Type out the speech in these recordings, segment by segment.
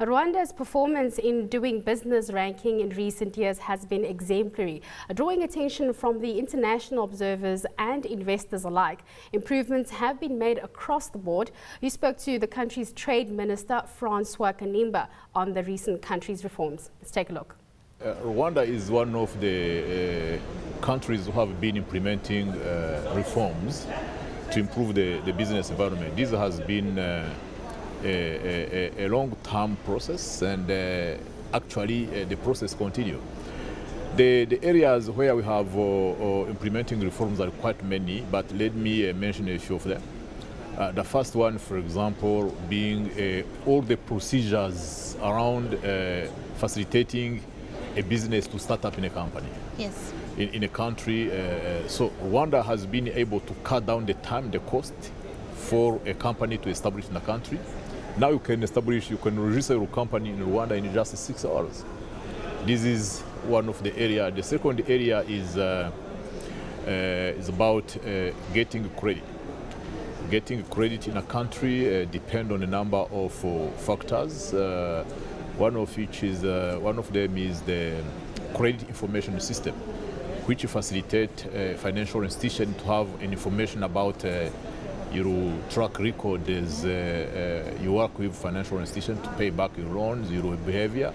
Rwanda's performance in doing business ranking in recent years has been exemplary, drawing attention from the international observers and investors alike. Improvements have been made across the board. We spoke to the country's trade minister, Francois Kanimba, on the recent country's reforms. Let's take a look. Rwanda is one of the countries who have been implementing reforms to improve the business environment. This has been a long-term process, and actually the process continues. The areas where we have implementing reforms are quite many, but let me mention a few of them. The first one, for example, being all the procedures around facilitating a business to start up in a company. Yes. In a country. So Rwanda has been able to cut down the time, the cost for a company to establish in a country. Now you can register your company in Rwanda in just 6 hours. This is one of the areas. The second area is about getting credit. Getting credit in a country depends on a number of factors. One of them is the credit information system, which facilitate financial institutions to have information about your track record as you work with financial institutions to pay back your loans, your behavior.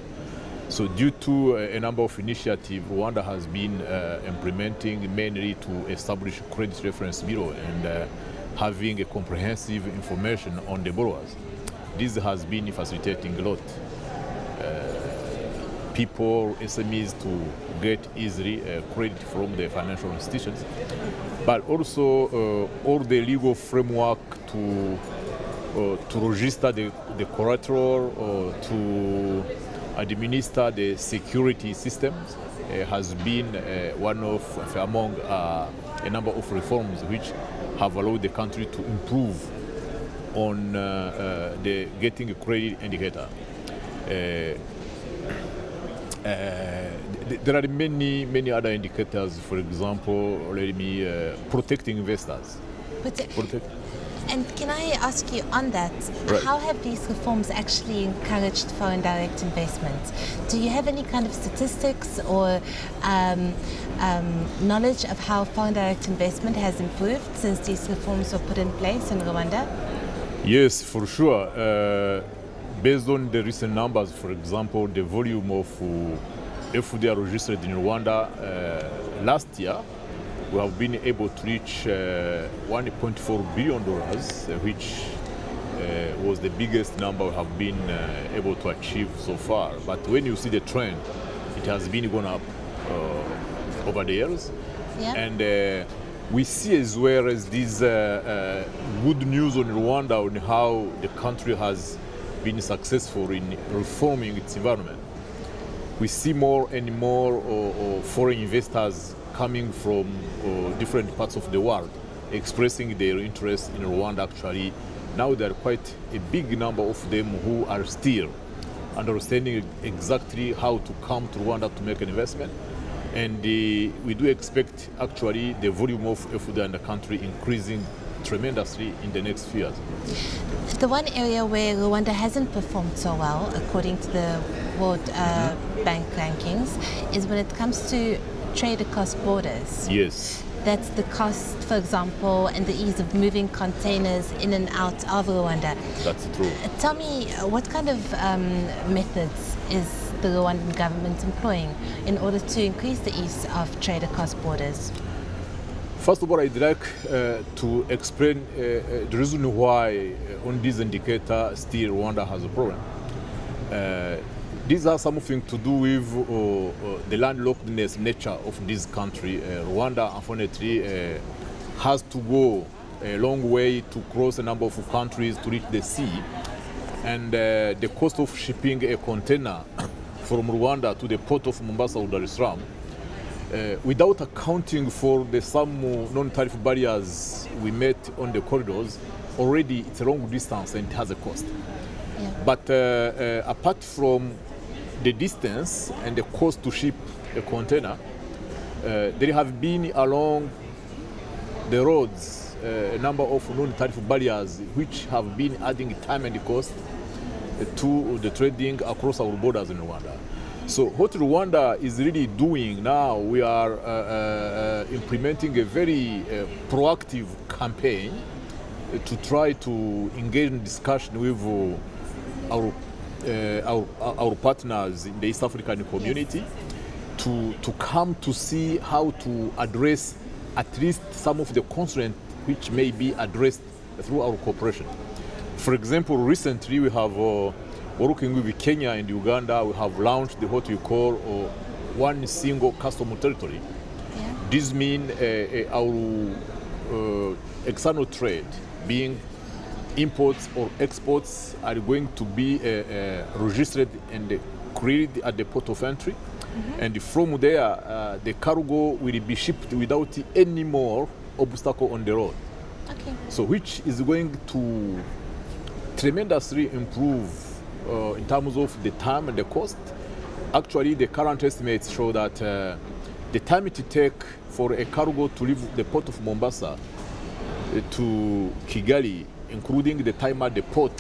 So due to a number of initiatives, Rwanda has been implementing mainly to establish a credit reference bureau and having a comprehensive information on the borrowers. This has been facilitating a lot. People, SMEs, to get easily credit from the financial institutions, but also all the legal framework to register the collateral or to administer the security systems has been one of among a number of reforms which have allowed the country to improve on the getting a credit indicator. There are many other indicators. For example, protecting investors. And can I ask you on that, right. How have these reforms actually encouraged foreign direct investment? Do you have any kind of statistics or knowledge of how foreign direct investment has improved since these reforms were put in place in Rwanda? Yes, for sure. Based on the recent numbers, for example, the volume of FDI registered in Rwanda last year, we have been able to reach $1.4 billion, which was the biggest number we have been able to achieve so far. But when you see the trend, it has been going up over the years. Yeah. And we see as well as this good news on Rwanda on how the country has been successful in reforming its environment. We see more and more foreign investors coming from different parts of the world expressing their interest in Rwanda. Actually, now there are quite a big number of them who are still understanding exactly how to come to Rwanda to make an investment. And we do expect actually the volume of FDI in the country increasing tremendously in the next few years. The one area where Rwanda hasn't performed so well, according to the World Bank rankings, is when it comes to trade across borders. Yes. That's the cost, for example, and the ease of moving containers in and out of Rwanda. That's true. Tell me, what kind of methods is the Rwandan government employing in order to increase the ease of trade across borders? First of all, I'd like to explain the reason why on this indicator still Rwanda has a problem. These are something to do with the landlockedness nature of this country. Rwanda, unfortunately, has to go a long way to cross a number of countries to reach the sea. And the cost of shipping a container from Rwanda to the port of Mombasa or Dar es Salaam, without accounting for some non-tariff barriers we met on the corridors, already it's a long distance and it has a cost. Yeah. But apart from the distance and the cost to ship a container, there have been along the roads a number of non-tariff barriers which have been adding time and cost to the trading across our borders in Rwanda. So what Rwanda is really doing now, we are implementing a very proactive campaign to try to engage in discussion with our partners in the East African community to come to see how to address at least some of the constraints which may be addressed through our cooperation. For example, recently we have working with Kenya and Uganda, we have launched what we call one single custom territory. Yeah. This means our external trade, being imports or exports, are going to be registered and created at the port of entry. Mm-hmm. And from there, the cargo will be shipped without any more obstacle on the road. Okay. So which is going to tremendously improve in terms of the time and the cost. Actually, the current estimates show that the time it takes for a cargo to leave the port of Mombasa to Kigali, including the time at the port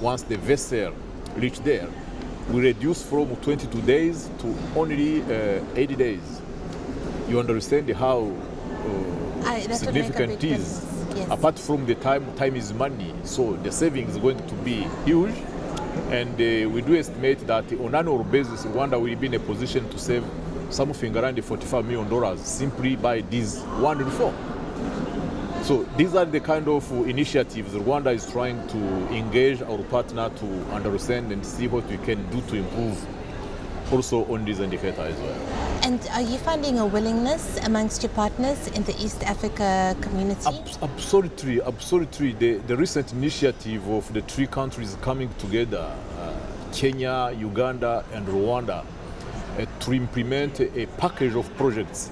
once the vessel reaches there, will reduce from 22 days to only 80 days. You understand how significant it is. Yes. Apart from the time is money, so the savings is going to be huge. And we do estimate that on an annual basis, Rwanda will be in a position to save something around $45 million simply by this one reform. So these are the kind of initiatives Rwanda is trying to engage our partner to understand and see what we can do to improve also on this indicator as well. And are you finding a willingness amongst your partners in the East Africa community? Absolutely, absolutely. The recent initiative of the three countries coming together, Kenya, Uganda, and Rwanda, to implement a package of projects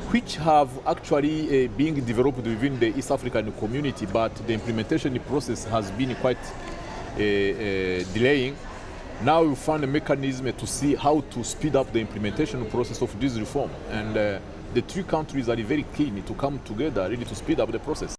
which have actually been developed within the East African community, but the implementation process has been quite delaying. Now we found a mechanism to see how to speed up the implementation process of this reform. And the three countries are very keen to come together really to speed up the process.